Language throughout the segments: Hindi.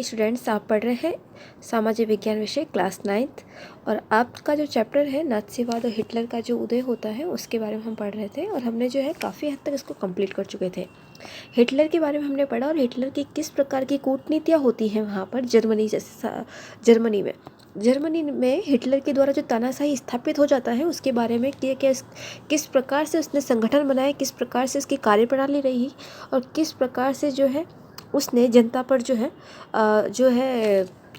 स्टूडेंट्स, आप पढ़ रहे हैं सामाजिक विज्ञान विषय क्लास 9th और आपका जो चैप्टर है नात्सीवाद और हिटलर का जो उदय होता है उसके बारे में हम पढ़ रहे थे और हमने जो है काफ़ी हद तक इसको कंप्लीट कर चुके थे। हिटलर के बारे में हमने पढ़ा और हिटलर की किस प्रकार की कूटनीतियाँ होती हैं वहाँ पर जर्मनी में हिटलर के द्वारा जो तानाशाही स्थापित हो जाता है उसके बारे में किस प्रकार से उसने संगठन बनाए, किस प्रकार से उसकी कार्यप्रणाली रही और किस प्रकार से जो है उसने जनता पर जो है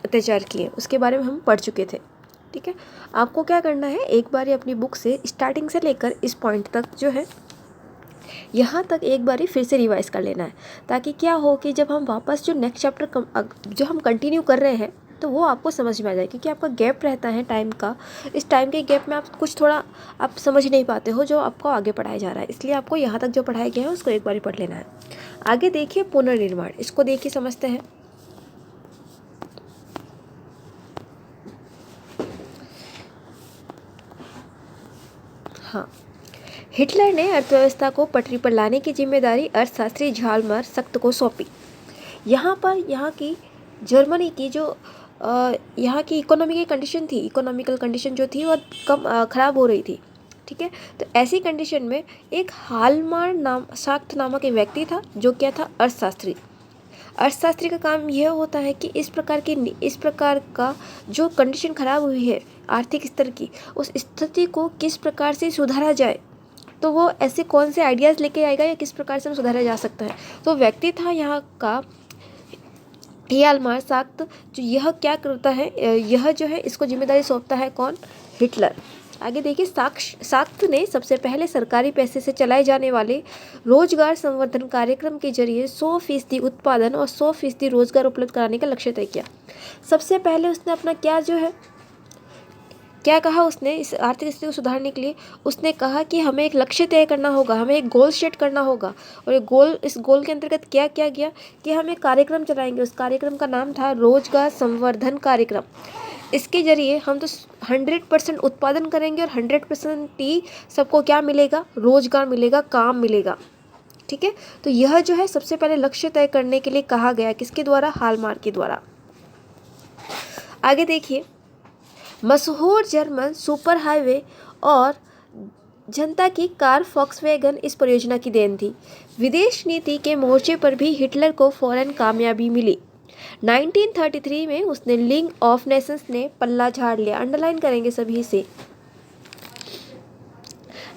अत्याचार किए, उसके बारे में हम पढ़ चुके थे। ठीक है, आपको क्या करना है, एक बार अपनी बुक से स्टार्टिंग से लेकर इस पॉइंट तक जो है यहाँ तक एक बारी फिर से रिवाइज कर लेना है, ताकि क्या हो कि जब हम वापस जो नेक्स्ट चैप्टर जो हम कंटिन्यू कर रहे हैं तो वो आपको समझ में आ जाए, क्योंकि आपका गैप रहता है टाइम का। इस टाइम के गैप में आप कुछ थोड़ा आप समझ नहीं पाते हो जो आपको आगे पढ़ाया जा रहा है, इसलिए आपको यहाँ तक जो पढ़ाया गया है उसको एक बारी पढ़ लेना है। आगे देखिए पुनर्निर्माण, इसको देखिए समझते हैं। हाँ, हिटलर ने अर्थव्यवस्था को पटरी पर लाने की जिम्मेदारी अर्थशास्त्री झाल्मर सख्त को सौंपी। यहाँ पर यहाँ की जर्मनी की जो यहाँ की इकोनॉमिकल कंडीशन जो थी वो कम ख़राब हो रही थी। ठीक है, तो ऐसी कंडीशन में एक साख्त नामक एक व्यक्ति था जो क्या था, अर्थशास्त्री का काम यह होता है कि इस प्रकार का जो कंडीशन ख़राब हुई है आर्थिक स्तर की, उस स्थिति को किस प्रकार से सुधारा जाए, तो वो ऐसे कौन से आइडियाज़ लेके आएगा या किस प्रकार से सुधारा जा सकता है। तो व्यक्ति था यहाँ का ह्याल्मार साख्त, जो यह क्या करता है, यह जो है इसको जिम्मेदारी सौंपता है कौन, हिटलर। आगे देखिए, साख्त ने सबसे पहले सरकारी पैसे से चलाए जाने वाले रोजगार संवर्धन कार्यक्रम के जरिए 100% उत्पादन और 100% रोजगार उपलब्ध कराने का लक्ष्य तय किया। सबसे पहले उसने अपना क्या कहा, उसने इस आर्थिक स्थिति को सुधारने के लिए उसने कहा कि हमें एक लक्ष्य तय करना होगा, हमें एक गोल सेट करना होगा। और इस गोल के अंतर्गत क्या किया गया कि हम एक कार्यक्रम चलाएंगे। उस कार्यक्रम का नाम था रोजगार संवर्धन कार्यक्रम। इसके जरिए हम तो 100% उत्पादन करेंगे और 100% ही सबको क्या मिलेगा, रोजगार मिलेगा, काम मिलेगा। ठीक है, तो यह जो है सबसे पहले लक्ष्य तय करने के लिए कहा गया, किसके द्वारा, हाल्मार के द्वारा। आगे देखिए, मशहूर जर्मन सुपर हाईवे और जनता की कार फॉक्सवैगन इस परियोजना की देन थी। विदेश नीति के मोर्चे पर भी हिटलर को फौरन कामयाबी मिली। 1933 में उसने लीग ऑफ नेशंस ने पल्ला झाड़ लिया, अंडरलाइन करेंगे सभी से।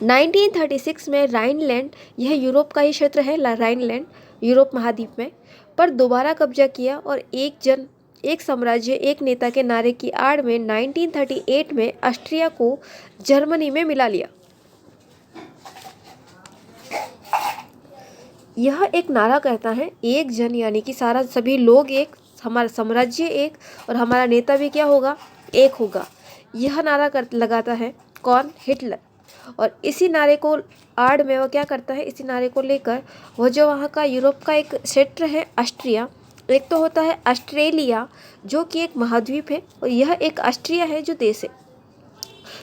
1936 में राइनलैंड, यह यूरोप का ही क्षेत्र है, राइनलैंड यूरोप महाद्वीप में, पर दोबारा कब्जा किया और एक साम्राज्य एक नेता के नारे की आड़ में 1938 में ऑस्ट्रिया को जर्मनी में मिला लिया। यह एक नारा कहता है, एक जन यानी कि सभी लोग एक, हमारा साम्राज्य एक और हमारा नेता भी क्या होगा, एक होगा। यह नारा लगाता है कौन, हिटलर। और इसी नारे को आड़ में वो क्या करता है, इसी नारे को लेकर वो जो वहाँ का यूरोप का एक क्षेत्र है ऑस्ट्रिया, एक तो होता है ऑस्ट्रेलिया जो कि एक महाद्वीप है और यह एक ऑस्ट्रिया है जो देश है।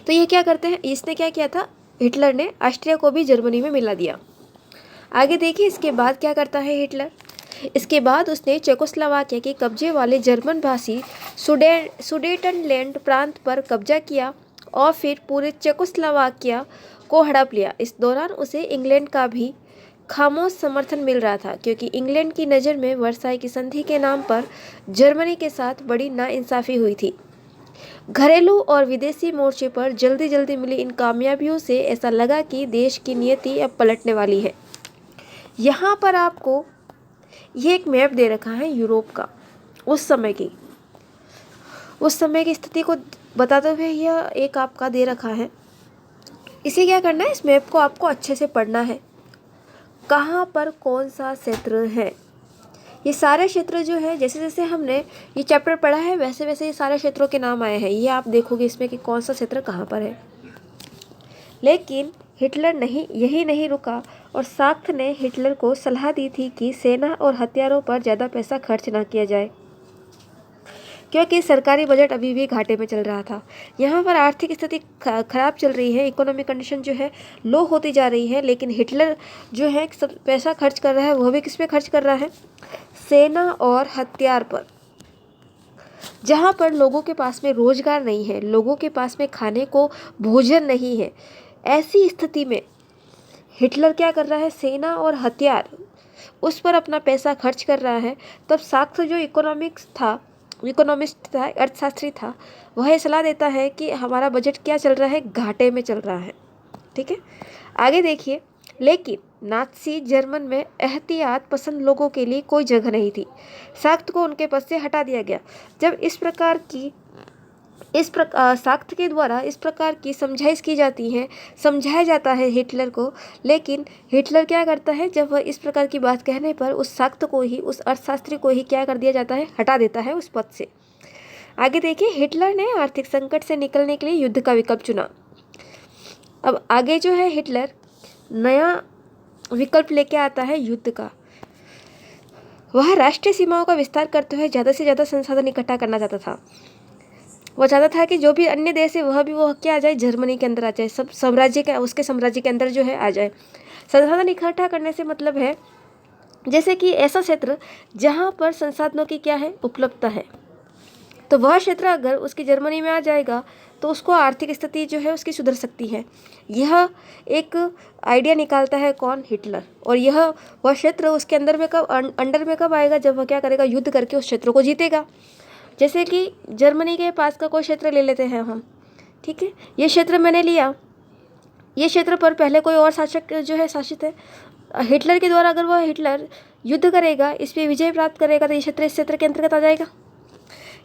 तो ये क्या करते हैं, इसने क्या किया था, हिटलर ने ऑस्ट्रिया को भी जर्मनी में मिला दिया। आगे देखिए, इसके बाद क्या करता है हिटलर, इसके बाद उसने चेकोस्लोवाकिया के कब्जे वाले जर्मन भाषी सुडेटनलैंड प्रांत पर कब्जा किया और फिर पूरे चेकोस्लोवाकिया को हड़प लिया। इस दौरान उसे इंग्लैंड का भी खामोश समर्थन मिल रहा था, क्योंकि इंग्लैंड की नज़र में वर्साई की संधि के नाम पर जर्मनी के साथ बड़ी नाइंसाफ़ी हुई थी। घरेलू और विदेशी मोर्चे पर जल्दी मिली इन कामयाबियों से ऐसा लगा कि देश की नियति अब पलटने वाली है। यहाँ पर आपको ये एक मैप दे रखा है यूरोप का, उस समय की स्थिति को बताते हुए यह एक आपका दे रखा है। इसे क्या करना है, इस मैप को आपको अच्छे से पढ़ना है, कहाँ पर कौन सा क्षेत्र है। ये सारे क्षेत्र जो है, जैसे जैसे हमने ये चैप्टर पढ़ा है वैसे वैसे ये सारे क्षेत्रों के नाम आए हैं, ये आप देखोगे इसमें कि कौन सा क्षेत्र कहाँ पर है। लेकिन हिटलर यही नहीं रुका और साख्त ने हिटलर को सलाह दी थी कि सेना और हथियारों पर ज़्यादा पैसा खर्च ना किया जाए, क्योंकि सरकारी बजट अभी भी घाटे में चल रहा था। यहाँ पर आर्थिक स्थिति खराब चल रही है, इकोनॉमिक कंडीशन जो है लो होती जा रही है, लेकिन हिटलर जो है सब पैसा खर्च कर रहा है, वो भी किस पे खर्च कर रहा है, सेना और हथियार पर। जहाँ पर लोगों के पास में रोजगार नहीं है, लोगों के पास में खाने को भोजन नहीं है, ऐसी स्थिति में हिटलर क्या कर रहा है, सेना और हथियार उस पर अपना पैसा खर्च कर रहा है। तब साक्स जो इकोनॉमिस्ट था, अर्थशास्त्री था, वह ये सलाह देता है कि हमारा बजट क्या चल रहा है, घाटे में चल रहा है। ठीक है, आगे देखिए। लेकिन नाज़ी जर्मन में एहतियात पसंद लोगों के लिए कोई जगह नहीं थी। साख्त को उनके पद से हटा दिया गया। जब साख्त के द्वारा इस प्रकार की समझाइश की जाती है, समझाया जाता है हिटलर को, लेकिन हिटलर क्या करता है, जब वह इस प्रकार की बात कहने पर उस साख्त को ही, उस अर्थशास्त्री को ही क्या कर दिया जाता है, हटा देता है उस पद से। आगे देखिए, हिटलर ने आर्थिक संकट से निकलने के लिए युद्ध का विकल्प चुना। अब आगे जो है, हिटलर नया विकल्प लेके आता है युद्ध का। वह राष्ट्रीय सीमाओं का विस्तार करते हुए ज़्यादा से ज़्यादा संसाधन इकट्ठा करना चाहता था। वो चाहता था कि जो भी अन्य देश है वह क्या आ जाए, जर्मनी के अंदर आ जाए, सब साम्राज्य के, उसके साम्राज्य के अंदर जो है आ जाए। संसाधन इकट्ठा करने से मतलब है जैसे कि ऐसा क्षेत्र जहाँ पर संसाधनों की क्या है, उपलब्धता है, तो वह क्षेत्र अगर उसकी जर्मनी में आ जाएगा तो उसको आर्थिक स्थिति जो है उसकी सुधर सकती है। यह एक आइडिया निकालता है कौन, हिटलर। और वह क्षेत्र उसके अंडर में कब आएगा, जब वह क्या करेगा, युद्ध करके उस क्षेत्र को जीतेगा। जैसे कि जर्मनी के पास का कोई क्षेत्र ले लेते हैं हम। ठीक है, ये क्षेत्र मैंने लिया, ये क्षेत्र पर पहले कोई और शासक जो है शासित है। हिटलर के द्वारा अगर वह हिटलर युद्ध करेगा, इस पर विजय प्राप्त करेगा, तो ये क्षेत्र इस क्षेत्र के अंतर्गत आ जाएगा।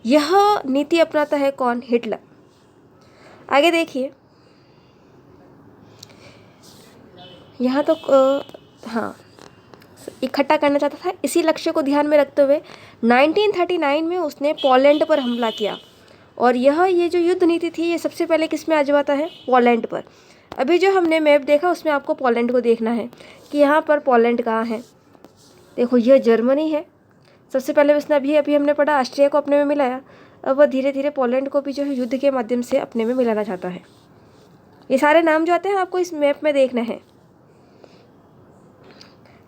यह नीति अपनाता है कौन, हिटलर। आगे देखिए, यहाँ तो हाँ, इकट्ठा करना चाहता था। इसी लक्ष्य को ध्यान में रखते हुए 1939 में उसने पोलैंड पर हमला किया। और ये जो युद्ध नीति थी, ये सबसे पहले किस में आजमाता है, पोलैंड पर। अभी जो हमने मैप देखा उसमें आपको पोलैंड को देखना है कि यहाँ पर पोलैंड कहाँ है। देखो, यह जर्मनी है। सबसे पहले उसने अभी हमने पढ़ा, ऑस्ट्रिया को अपने में मिलाया। अब वह धीरे धीरे पोलैंड को भी जो है युद्ध के माध्यम से अपने में मिलाना चाहता है। ये सारे नाम जो आते हैं आपको इस मैप में देखना है।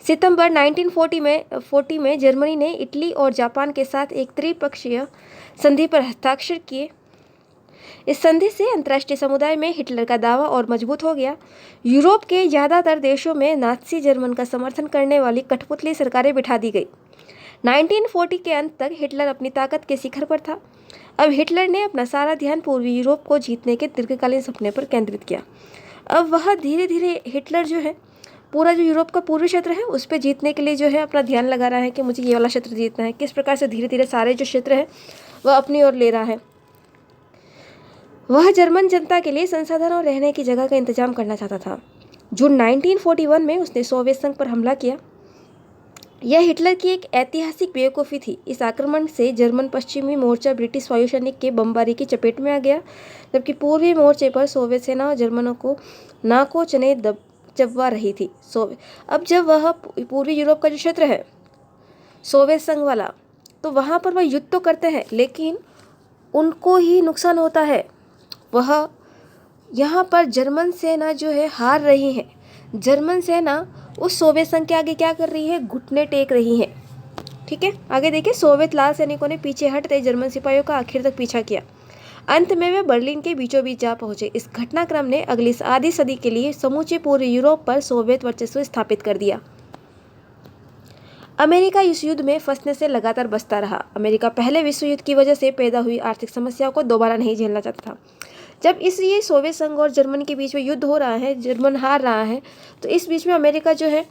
सितंबर 1940 में जर्मनी ने इटली और जापान के साथ एक त्रिपक्षीय संधि पर हस्ताक्षर किए। इस संधि से अंतर्राष्ट्रीय समुदाय में हिटलर का दावा और मजबूत हो गया। यूरोप के ज़्यादातर देशों में नाज़ी जर्मन का समर्थन करने वाली कठपुतली सरकारें बिठा दी गई। 1940 के अंत तक हिटलर अपनी ताकत के शिखर पर था। अब हिटलर ने अपना सारा ध्यान पूर्वी यूरोप को जीतने के दीर्घकालीन सपने पर केंद्रित किया। अब वह धीरे धीरे हिटलर जो है पूरा जो यूरोप का पूर्वी क्षेत्र है उस पर जीतने के लिए जो है अपना ध्यान लगा रहा है कि मुझे ये वाला क्षेत्र जीतना है। किस प्रकार से धीरे धीरे सारे जो क्षेत्र है वह अपनी ओर ले रहा है। वह जर्मन जनता के लिए संसाधन और रहने की जगह का इंतजाम करना चाहता था। जून 1941 में उसने सोवियत संघ पर हमला किया। यह हिटलर की एक ऐतिहासिक बेवकूफ़ी थी। इस आक्रमण से जर्मन पश्चिमी मोर्चा ब्रिटिश वायुसैनिक के बमबारी की चपेट में आ गया, जबकि पूर्वी मोर्चे पर सोवियत सेना जर्मनों को नाकों चने चबवा रही थी। अब जब वह पूर्वी यूरोप का जो क्षेत्र है सोवियत संघ वाला, तो वहाँ पर वह युद्ध तो करते हैं लेकिन उनको ही नुकसान होता है। वह यहाँ पर जर्मन सेना जो है हार रही है। जर्मन सेना उस सोवियत संघ के आगे क्या कर रही है, घुटने टेक रही है। ठीक है, आगे देखिए, सोवियत लाल सैनिकों ने पीछे हटते जर्मन सिपाहियों का आखिर तक पीछा किया। अंत में वे बर्लिन के बीचों बीच जा पहुंचे। इस घटनाक्रम ने अगली आधी सदी के लिए समूचे पूर्वी यूरोप पर सोवियत वर्चस्व स्थापित कर दिया। अमेरिका इस युद्ध में फंसने से लगातार बचता रहा। अमेरिका पहले विश्व युद्ध की वजह से पैदा हुई आर्थिक समस्याओं को दोबारा नहीं झेलना चाहता था। जब इसलिए सोवियत संघ और जर्मनी के बीच में युद्ध हो रहा है, जर्मन हार रहा है, तो इस बीच में अमेरिका जो है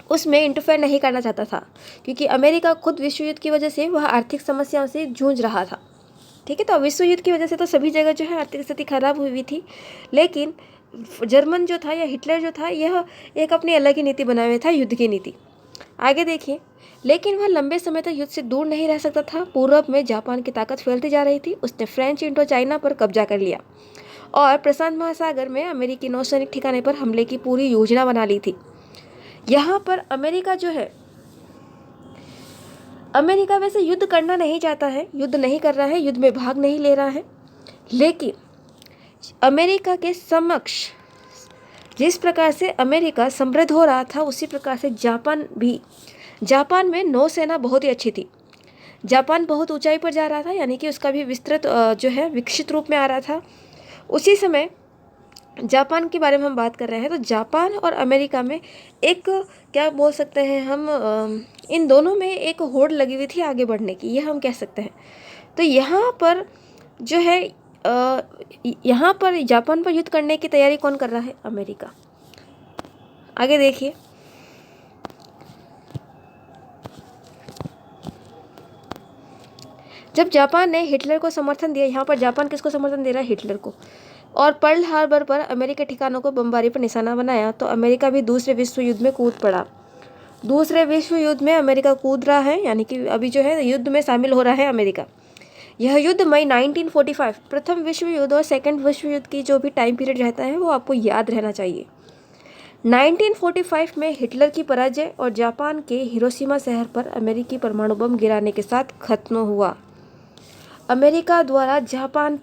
उसमें इंटरफेयर नहीं करना चाहता था, क्योंकि अमेरिका खुद विश्व युद्ध की वजह से वह आर्थिक समस्याओं से जूझ रहा था। ठीक है, तो विश्व युद्ध की वजह से तो सभी जगह जो है आर्थिक स्थिति खराब हुई थी, लेकिन जर्मन जो था या हिटलर जो था यह एक अपनी अलग ही नीति बनाए हुए था, युद्ध की नीति। आगे देखिए, लेकिन वह लंबे समय तक युद्ध से दूर नहीं रह सकता था। पूर्व में जापान की ताकत फैलती जा रही थी। उसने फ्रेंच इंडो चाइना पर कब्जा कर लिया और प्रशांत महासागर में अमेरिकी नौसैनिक ठिकाने पर हमले की पूरी योजना बना ली थी। यहाँ पर अमेरिका जो है, अमेरिका वैसे युद्ध करना नहीं चाहता है, युद्ध नहीं कर रहा है, युद्ध में भाग नहीं ले रहा है, लेकिन अमेरिका के समक्ष जिस प्रकार से अमेरिका समृद्ध हो रहा था उसी प्रकार से जापान में नौसेना बहुत ही अच्छी थी। जापान बहुत ऊंचाई पर जा रहा था, यानी कि उसका भी विस्तृत जो है विकसित रूप में आ रहा था। उसी समय जापान के बारे में हम बात कर रहे हैं, तो जापान और अमेरिका में एक क्या बोल सकते हैं हम, इन दोनों में एक होड़ लगी हुई थी आगे बढ़ने की, ये हम कह सकते हैं। तो यहाँ पर जो है यहाँ पर जापान पर युद्ध करने की तैयारी कौन कर रहा है? अमेरिका। आगे देखिए, जब जापान ने हिटलर को समर्थन दिया, यहाँ पर जापान किसको समर्थन दे रहा है? हिटलर को। और पर्ल हार्बर पर अमेरिकी ठिकानों को बमबारी पर निशाना बनाया, तो अमेरिका भी दूसरे विश्व युद्ध में कूद पड़ा। दूसरे विश्व युद्ध में अमेरिका कूद रहा है, यानी कि अभी जो है युद्ध में शामिल हो रहा है अमेरिका। यह युद्ध मई 1945, प्रथम विश्व युद्ध और सेकंड विश्व युद्ध की जो भी टाइम पीरियड रहता है वो आपको याद रहना चाहिए। 1945 में हिटलर की पराजय और जापान के हिरोशिमा शहर पर अमेरिकी परमाणु बम गिराने के साथ खत्म हुआ। अमेरिका द्वारा जापान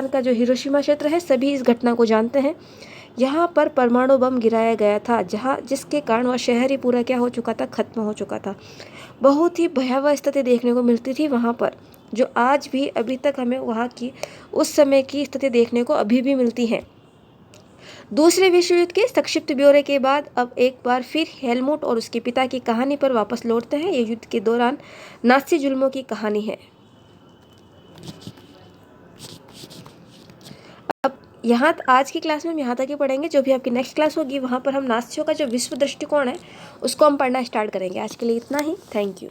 का जो हिरोशिमा क्षेत्र है, सभी इस घटना को जानते हैं, यहाँ पर परमाणु बम गिराया गया था, जिसके कारण वह शहर ही पूरा क्या हो चुका था? खत्म हो चुका था। बहुत ही भयावह स्थिति देखने को मिलती थी वहाँ पर, जो आज भी अभी तक हमें वहाँ की उस समय की स्थिति देखने को अभी भी मिलती है। दूसरे विश्व युद्ध के संक्षिप्त ब्यौरे के बाद अब एक बार फिर हेलमुट और उसके पिता की कहानी पर वापस लौटते हैं। ये युद्ध के दौरान नाज़ी जुल्मों की कहानी है। अब यहाँ आज की क्लास में हम यहाँ तक ही पढ़ेंगे। जो भी आपकी नेक्स्ट क्लास होगी वहाँ पर हम नाज़ियों का जो विश्व दृष्टिकोण है उसको हम पढ़ना स्टार्ट करेंगे। आज के लिए इतना ही। Thank you.